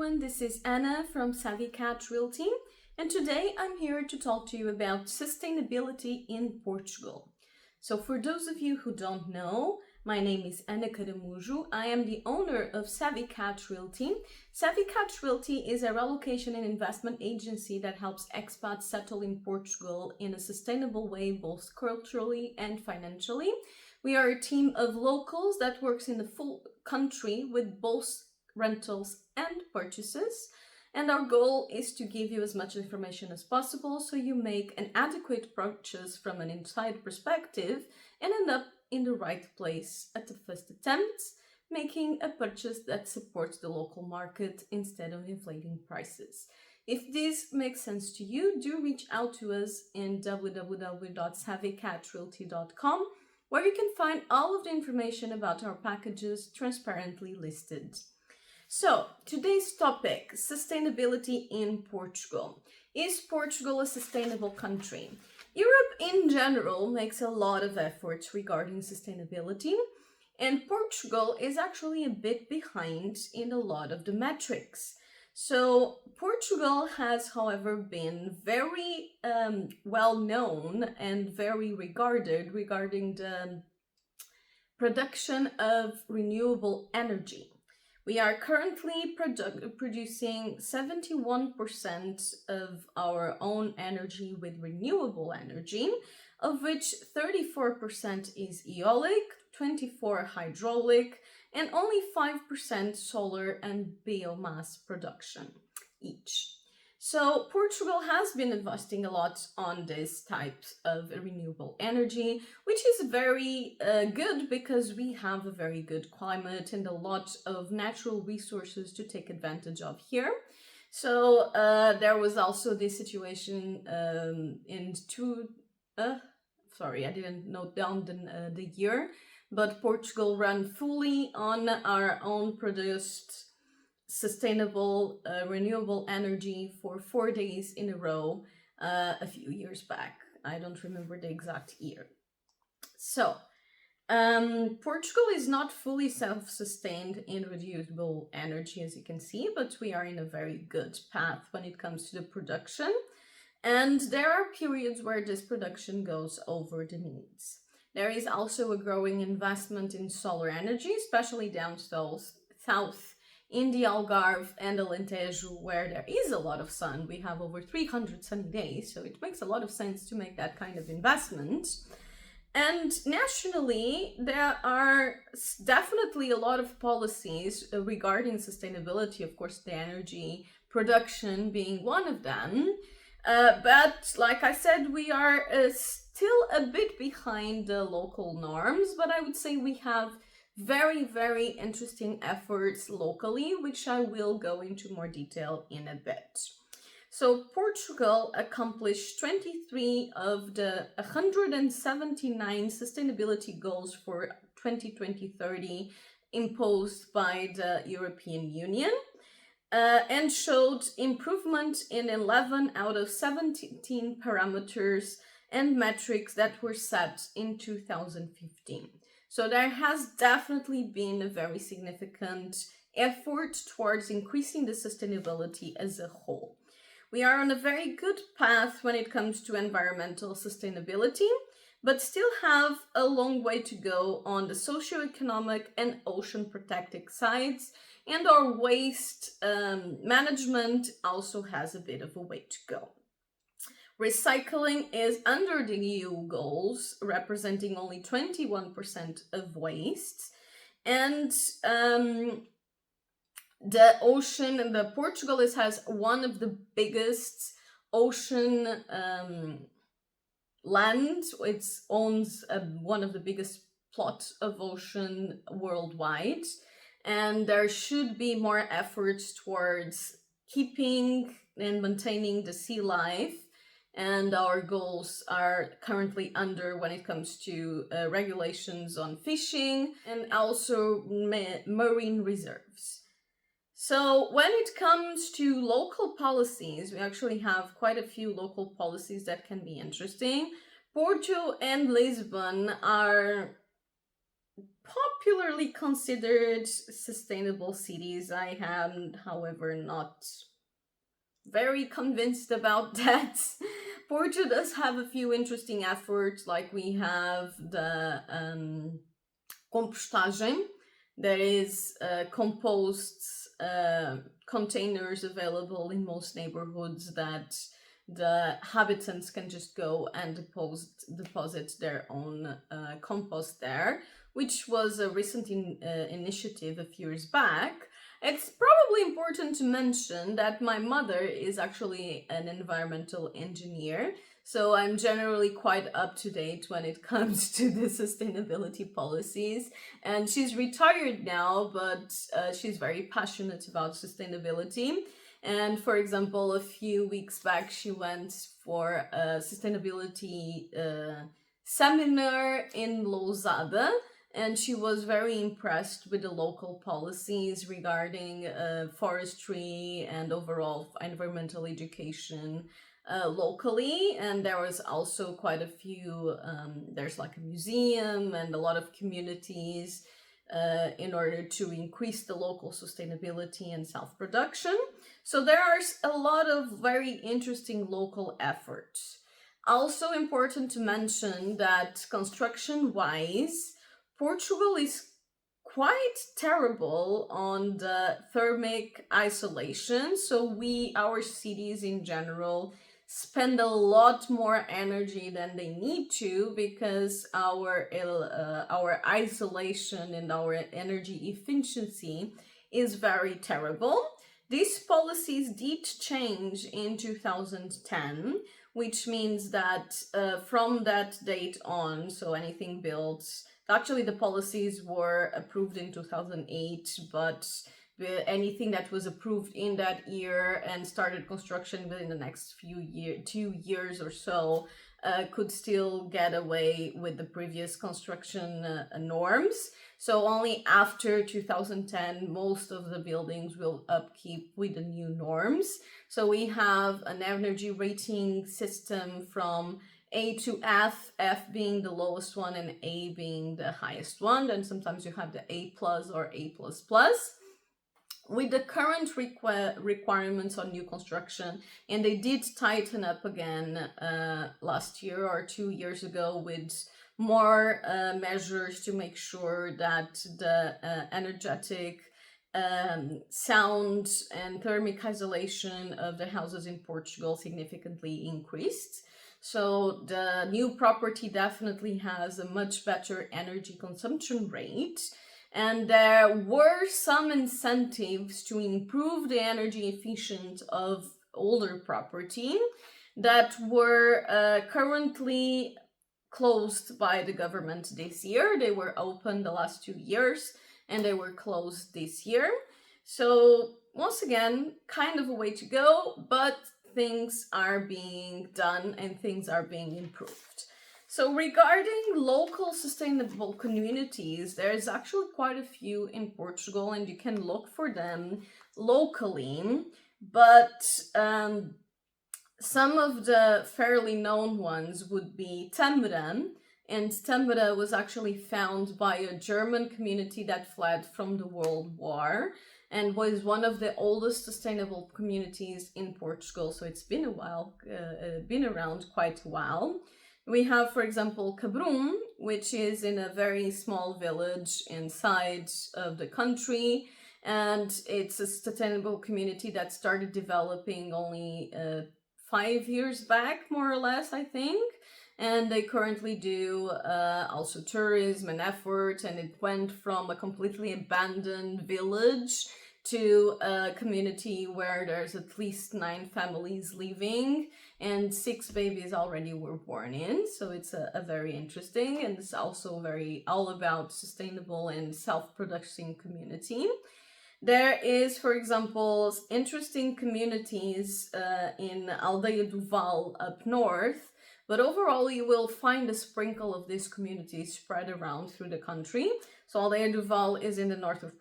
everyone, this is Anna from Savvy Cat Realty, and today I'm here to talk to you about sustainability in Portugal. So for those of you who don't know, my name is Ana Caramujo. I am the owner of Savvy Cat Realty. Savvy Cat Realty is a relocation and investment agency that helps expats settle in Portugal in a sustainable way, both culturally and financially. We are a team of locals that works in the full country with both rentals and purchases, and our goal is to give you as much information as possible so you make an adequate purchase from an inside perspective and end up in the right place at the first attempt, making a purchase that supports the local market instead of inflating prices. If this makes sense to you, do reach out to us in www.savvycatrealty.com, where you can find all of the information about our packages transparently listed. So, today's topic, sustainability in Portugal. Is Portugal a sustainable country? Europe in general makes a lot of efforts regarding sustainability, and Portugal is actually a bit behind in a lot of the metrics. So, Portugal has, however, been very well known and very regarded regarding the production of renewable energy. We are currently producing 71% of our own energy with renewable energy, of which 34% is eolic, 24% hydraulic, and only 5% solar and biomass production each. So Portugal has been investing a lot on this type of renewable energy, which is very good because we have a very good climate and a lot of natural resources to take advantage of here. So there was also this situation sorry, I didn't note down the year, but Portugal ran fully on our own produced sustainable renewable energy for 4 days in a row a few years back. I don't remember the exact year. So Portugal is not fully self-sustained in renewable energy, as you can see, but we are in a very good path when it comes to the production, and there are periods where this production goes over the needs. There is also a growing investment in solar energy, especially down south in the Algarve and Alentejo, where there is a lot of sun. We have over 300 sunny days, so it makes a lot of sense to make that kind of investment. And nationally, there are definitely a lot of policies regarding sustainability, of course, the energy production being one of them. But like I said, we are still a bit behind the local norms, but I would say we have very, very interesting efforts locally, which I will go into more detail in a bit. So Portugal accomplished 23 of the 179 sustainability goals for 2020-30 imposed by the European Union, and showed improvement in 11 out of 17 parameters and metrics that were set in 2015. So there has definitely been a very significant effort towards increasing the sustainability as a whole. We are on a very good path when it comes to environmental sustainability, but still have a long way to go on the socioeconomic and ocean protecting sides, and our waste management also has a bit of a way to go. Recycling is under the EU goals, representing only 21% of waste. And the ocean, and the Portugal has one of the biggest ocean land. It owns one of the biggest plots of ocean worldwide. And there should be more efforts towards keeping and maintaining the sea life. And our goals are currently under when it comes to regulations on fishing and also marine reserves. So when it comes to local policies, we actually have quite a few local policies that can be interesting. Porto and Lisbon are popularly considered sustainable cities. I am, however, not very convinced about that. Portugal does have a few interesting efforts, like we have the compostagem. There is compost containers available in most neighborhoods that the habitants can just go and deposit their own compost there, which was a recent initiative a few years back. It's probably important to mention that my mother is actually an environmental engineer, so I'm generally quite up to date when it comes to the sustainability policies. And she's retired now, but she's very passionate about sustainability. And for example, a few weeks back, she went for a sustainability seminar in Lousada, and she was very impressed with the local policies regarding forestry and overall environmental education locally. And there was also quite a few, there's like a museum and a lot of communities in order to increase the local sustainability and self-production. So there are a lot of very interesting local efforts. Also important to mention that construction-wise, Portugal is quite terrible on the thermic isolation. So our cities in general spend a lot more energy than they need to, because our isolation and our energy efficiency is very terrible. These policies did change in 2010, which means that from that date on, so anything built, actually the policies were approved in 2008, but anything that was approved in that year and started construction within the next 2 years or so could still get away with the previous construction norms. So only after 2010, most of the buildings will upkeep with the new norms. So we have an energy rating system from A to F, F being the lowest one and A being the highest one. Then sometimes you have the A plus or A plus plus. With the current requirements on new construction, and they did tighten up again last year or 2 years ago with more measures to make sure that the energetic sound and thermic isolation of the houses in Portugal significantly increased. So the new property definitely has a much better energy consumption rate. And there were some incentives to improve the energy efficiency of older property that were currently closed by the government this year. They were open the last 2 years and they were closed this year. So once again, kind of a way to go, but things are being done and things are being improved. So regarding local sustainable communities, there's actually quite a few in Portugal and you can look for them locally, but some of the fairly known ones would be Tâmara, and Tâmara was actually found by a German community that fled from the World War and was one of the oldest sustainable communities in Portugal. So it's been a while, been around quite a while. We have, for example, Cabrum, which is in a very small village inside of the country, and it's a sustainable community that started developing only 5 years back, more or less, I think. And they currently do also tourism and efforts, and it went from a completely abandoned village to a community where there's at least 9 families living and 6 babies already were born in. So it's a very interesting, and it's also very all about sustainable and self-producing community. There is, for example, interesting communities in Aldeia do Val up north, but overall you will find a sprinkle of these communities spread around through the country. So Aldeia do Val is in the north of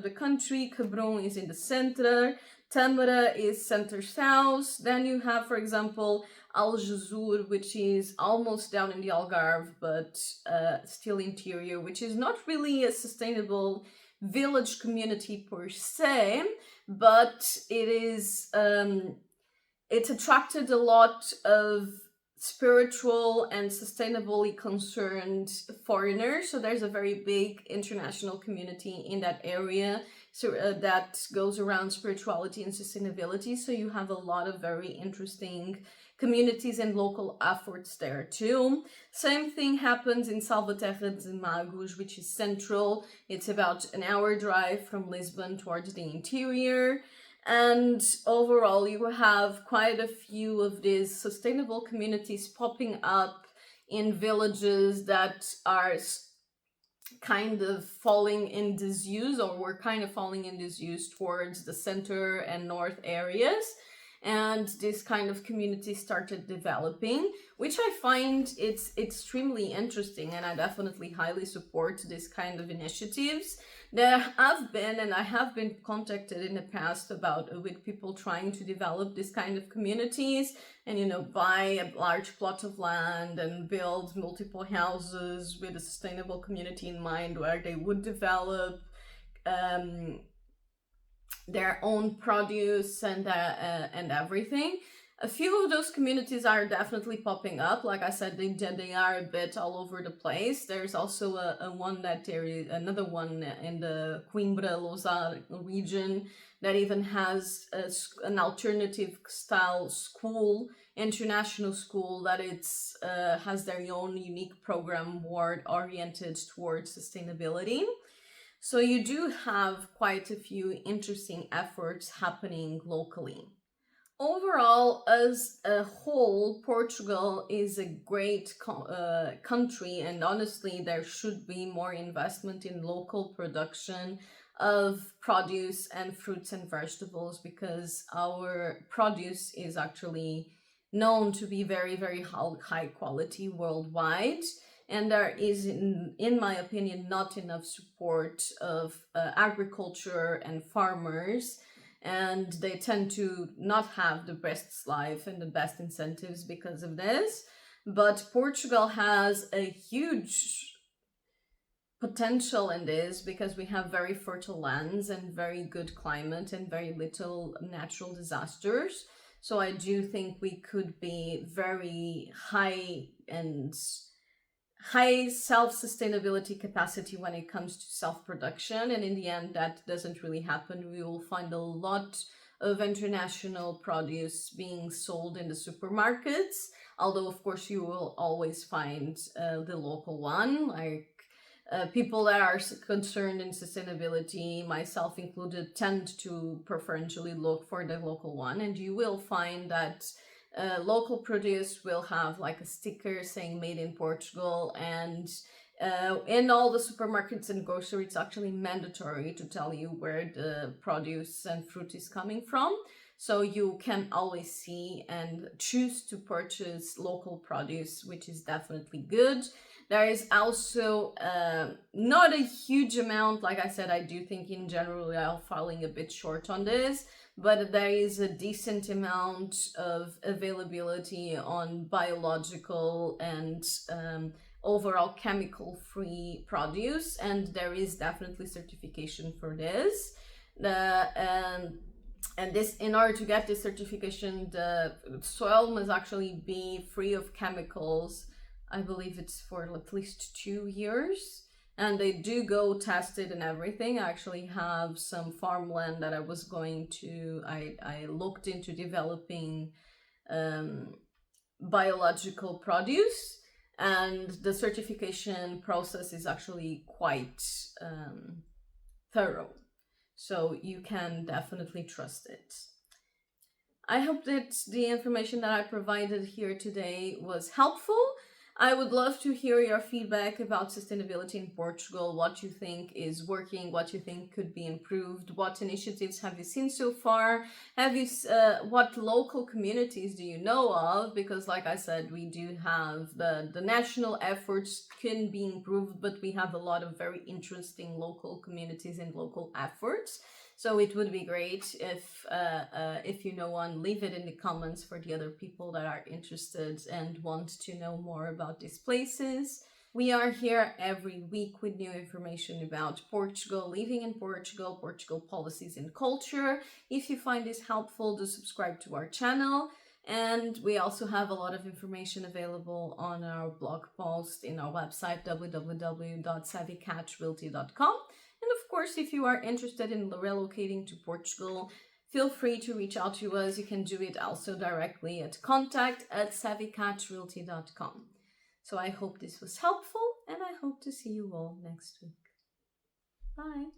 the country, Cabrum is in the center, Tâmara is center-south. Then you have, for example, Algesur, which is almost down in the Algarve, but still interior, which is not really a sustainable village community per se, but it is it attracted a lot of spiritual and sustainably concerned foreigners. So there's a very big international community in that area, so that goes around spirituality and sustainability. So you have a lot of very interesting communities and local efforts there too. Same thing happens in Salvaterra de Magos, which is central. It's about an hour drive from Lisbon towards the interior. And overall, you have quite a few of these sustainable communities popping up in villages that are kind of falling in disuse, or were kind of falling in disuse towards the center and north areas. And this kind of community started developing, which I find it's extremely interesting, and I definitely highly support this kind of initiatives. There have been, and I have been contacted in the past about with people trying to develop this kind of communities, and buy a large plot of land and build multiple houses with a sustainable community in mind, where they would develop their own produce and everything. A few of those communities are definitely popping up. Like I said, they are a bit all over the place. There's also another one in the Coimbra Lousã region that even has an alternative style school, international school, that it's has their own unique program more oriented towards sustainability. So you do have quite a few interesting efforts happening locally. Overall, as a whole, Portugal is a great country, and honestly, there should be more investment in local production of produce and fruits and vegetables, because our produce is actually known to be very, very high quality worldwide. And there is, in my opinion, not enough support of agriculture and farmers, and they tend to not have the best life and the best incentives because of this. But Portugal has a huge potential in this, because we have very fertile lands and very good climate and very little natural disasters. So I do think we could be very high self-sustainability capacity when it comes to self-production, and in the end that doesn't really happen. We will find a lot of international produce being sold in the supermarkets, although of course you will always find the local one. Like people that are concerned in sustainability, myself included, tend to preferentially look for the local one, and you will find that local produce will have like a sticker saying made in Portugal, and in all the supermarkets and groceries it's actually mandatory to tell you where the produce and fruit is coming from, so you can always see and choose to purchase local produce, which is definitely good. There is also not a huge amount, like I said, I do think in general we are falling a bit short on this, but there is a decent amount of availability on biological and overall chemical-free produce, and there is definitely certification for this. And this, in order to get this certification, the soil must actually be free of chemicals. I believe it's for at least 2 years. And they do go test it and everything. I actually have some farmland that I was going to, I looked into developing biological produce, and the certification process is actually quite thorough. So you can definitely trust it. I hope that the information that I provided here today was helpful. I would love to hear your feedback about sustainability in Portugal, what you think is working, what you think could be improved, what initiatives have you seen so far, what local communities do you know of, because like I said, we do have the national efforts can be improved, but we have a lot of very interesting local communities and local efforts. So it would be great if you know one, leave it in the comments for the other people that are interested and want to know more about these places. We are here every week with new information about Portugal, living in Portugal, Portugal policies and culture. If you find this helpful, do subscribe to our channel. And we also have a lot of information available on our blog post in our website, www.savvycatchrealty.com. And of course, if you are interested in relocating to Portugal, feel free to reach out to us. You can do it also directly at contact@savvycatchrealty.com. So I hope this was helpful, and I hope to see you all next week. Bye!